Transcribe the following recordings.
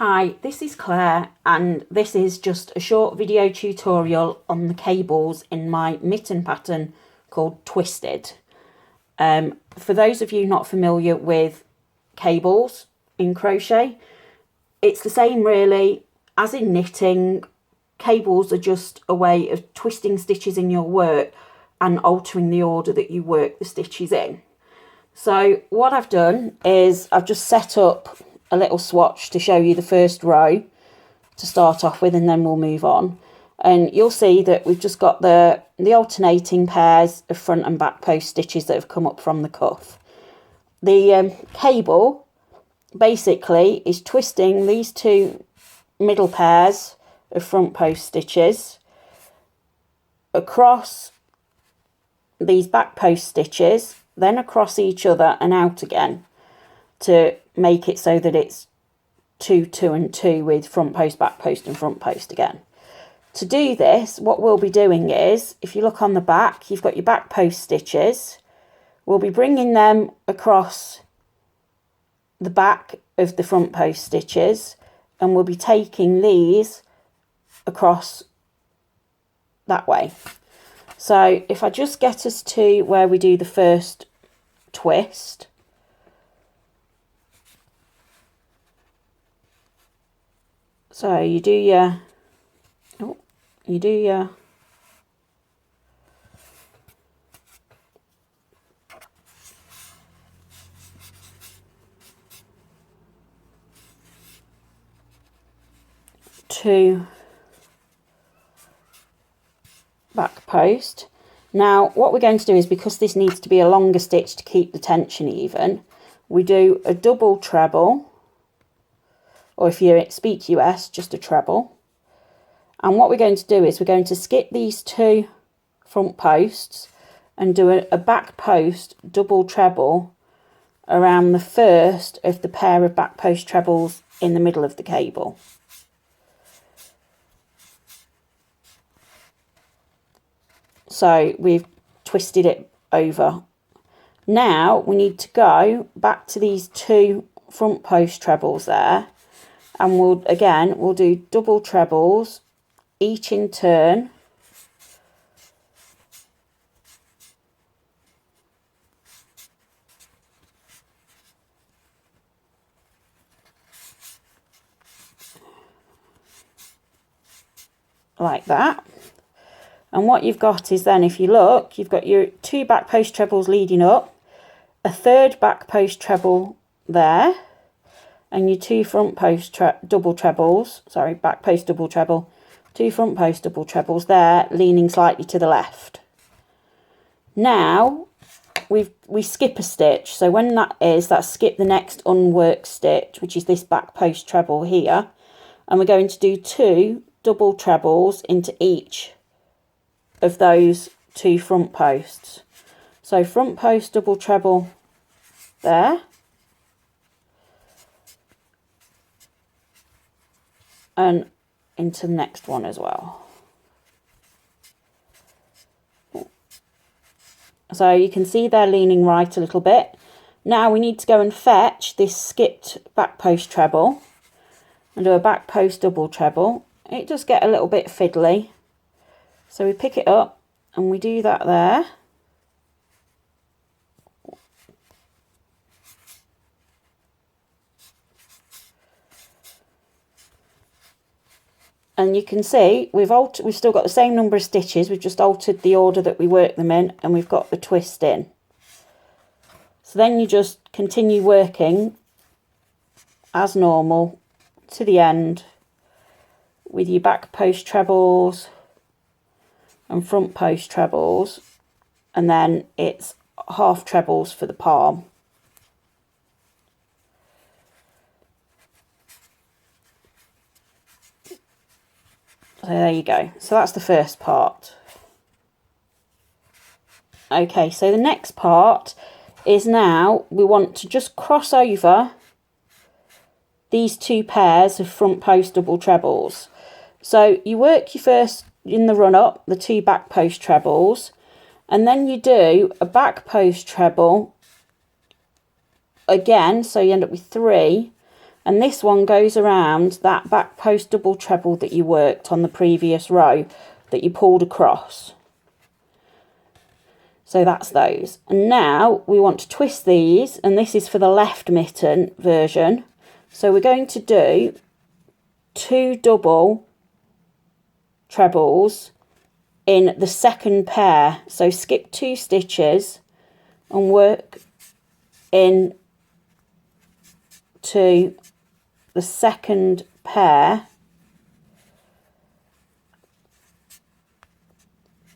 Hi, this is Claire and this is just a short video tutorial on the cables in my mitten pattern called Twisted. For those of you not familiar with cables in crochet, it's the same really as in knitting. Cables are just a way of twisting stitches in your work and altering the order that you work the stitches in. So what I've done is I've just set up a little swatch to show you the first row to start off with, and then we'll move on. And you'll see that we've just got the alternating pairs of front and back post stitches that have come up from the cuff. The cable basically is twisting these two middle pairs of front post stitches across these back post stitches, then across each other and out again, to make it so that it's 2, 2 and 2 with front post, back post and front post again. To do this, what we'll be doing is, if you look on the back, you've got your back post stitches. We'll be bringing them across the back of the front post stitches, and we'll be taking these across that way. So if I just get us to where we do the first twist, so you do your, two back post. Now what we're going to do is, because this needs to be a longer stitch to keep the tension even, we do a double treble, or if you speak US, just a treble. And what we're going to do is we're going to skip these two front posts and do a back post double treble around the first of the pair of back post trebles in the middle of the cable. So we've twisted it over. Now we need to go back to these two front post trebles there, and we'll do double trebles each in turn. Like that. And what you've got is then, if you look, you've got your two back post trebles leading up, a third back post treble there, and your two front post double trebles, sorry, back post double treble, two front post double trebles there, leaning slightly to the left. Now we skip a stitch, so when that's skip the next unworked stitch, which is this back post treble here, and we're going to do two double trebles into each of those two front posts. So front post double treble there, and into the next one as well. So you can see they're leaning right a little bit. Now we need to go and fetch this skipped back post treble and do a back post double treble. It does get a little bit fiddly, so we pick it up and we do that there. And you can see we've still got the same number of stitches, we've just altered the order that we work them in, and we've got the twist in. So then you just continue working as normal to the end with your back post trebles and front post trebles, and then it's half trebles for the palm. So there you go. So that's the first part. Okay, so the next part is, now we want to just cross over these two pairs of front post double trebles. So you work your first, in the run up, the two back post trebles, and then you do a back post treble again, so you end up with 3, and this one goes around that back post double treble that you worked on the previous row that you pulled across. So that's those. And now we want to twist these, and this is for the left mitten version. So we're going to do 2 double trebles in the second pair. So skip 2 stitches and work in to the second pair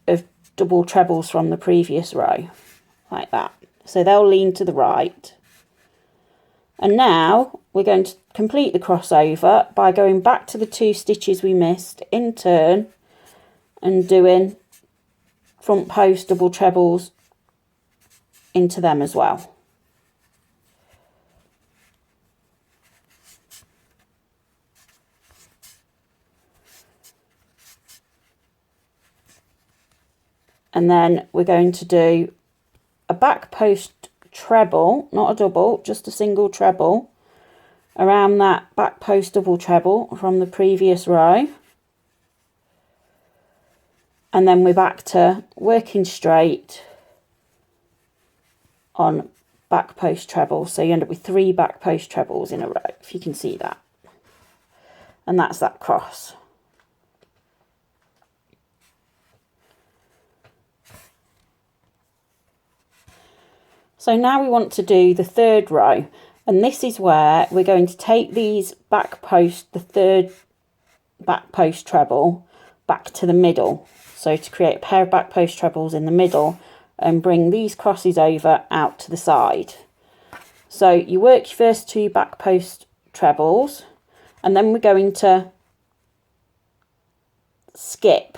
of double trebles from the previous row, like that. So they'll lean to the right. And now we're going to complete the crossover by going back to the 2 stitches we missed in turn and doing front post double trebles into them as well. And then we're going to do a back post treble, not a double, just a single treble around that back post double treble from the previous row. And then we're back to working straight on back post trebles. So you end up with 3 back post trebles in a row, if you can see that. And that's that cross. So now we want to do the 3rd row, and this is where we're going to take these back post, the 3rd back post treble, back to the middle. So to create a pair of back post trebles in the middle and bring these crosses over out to the side. So you work your first 2 back post trebles, and then we're going to skip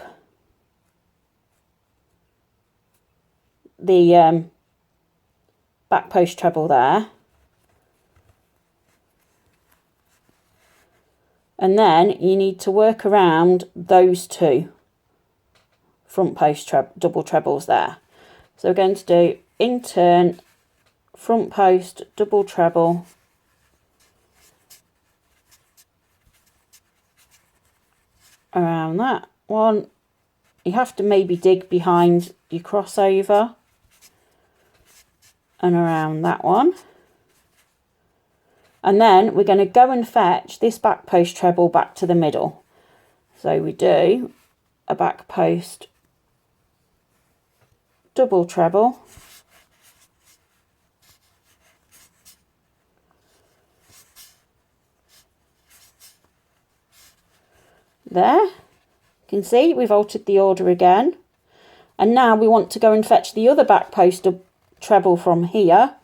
the back post treble there, and then you need to work around those 2 front post double trebles there. So we're going to do in turn front post double treble around that one. You have to maybe dig behind your crossover and around that one. And then we're going to go and fetch this back post treble back to the middle. So we do a back post double treble there. You can see we've altered the order again, and now we want to go and fetch the other back post treble from here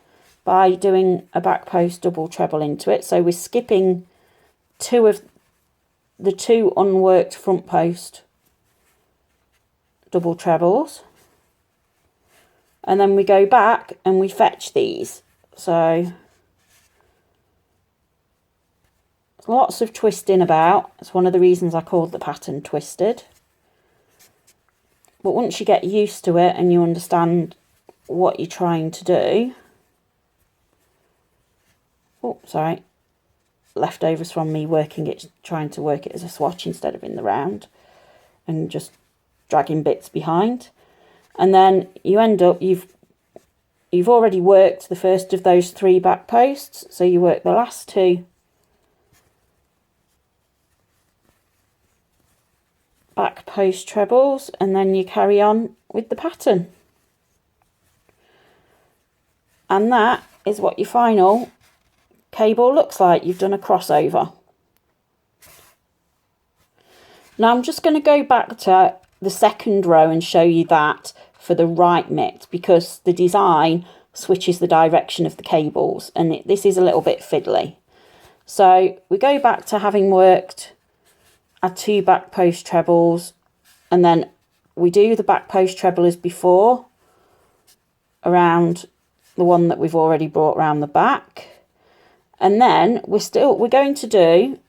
by doing a back post double treble into it. So we're skipping 2 of the 2 unworked front post double trebles, and then we go back and we fetch these. So lots of twisting about. It's one of the reasons I called the pattern Twisted. But once you get used to it and you understand what you're trying to do, oh sorry, leftovers from me working it, trying to work it as a swatch instead of in the round and just dragging bits behind, and then you end up you've already worked the first of those 3 back posts, so you work the last 2 back post trebles, and then you carry on with the pattern. And that is what your final cable looks like. You've done a crossover. Now I'm just going to go back to the 2nd row and show you that for the right mitt, because the design switches the direction of the cables, and this is a little bit fiddly. So we go back to having worked our 2 back post trebles, and then we do the back post treble as before around the one that we've already brought around the back, and then we're going to do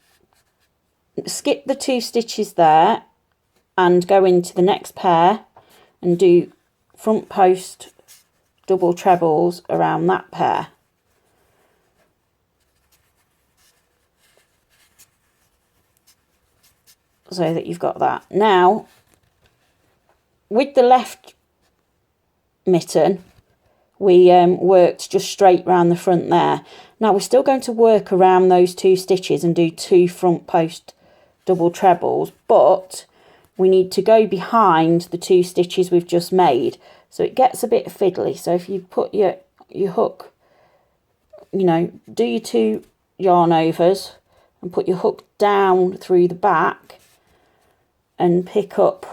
skip the 2 stitches there and go into the next pair and do front post double trebles around that pair. so that you've got that. Now, with the left mitten, we worked just straight round the front there. Now we're still going to work around those 2 stitches and do 2 front post double trebles, but we need to go behind the 2 stitches we've just made, so it gets a bit fiddly. So if you put your hook, you know, do your 2 yarn overs and put your hook down through the back and pick up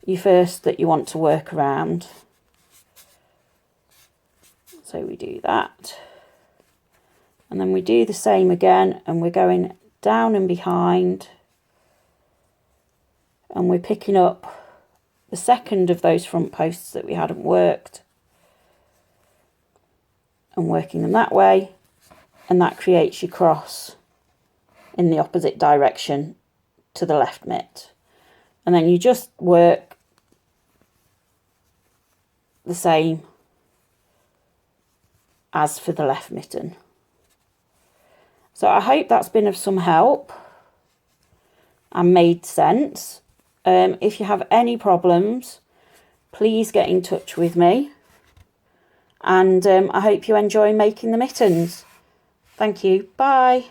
your first that you want to work around. So we do that, and then we do the same again, and we're going down and behind, and we're picking up the second of those front posts that we hadn't worked and working them that way, and that creates your cross in the opposite direction to the left mitt. And then you just work the same as for the left mitten. So I hope that's been of some help and made sense. If you have any problems, please get in touch with me, and I hope you enjoy making the mittens. Thank you. Bye.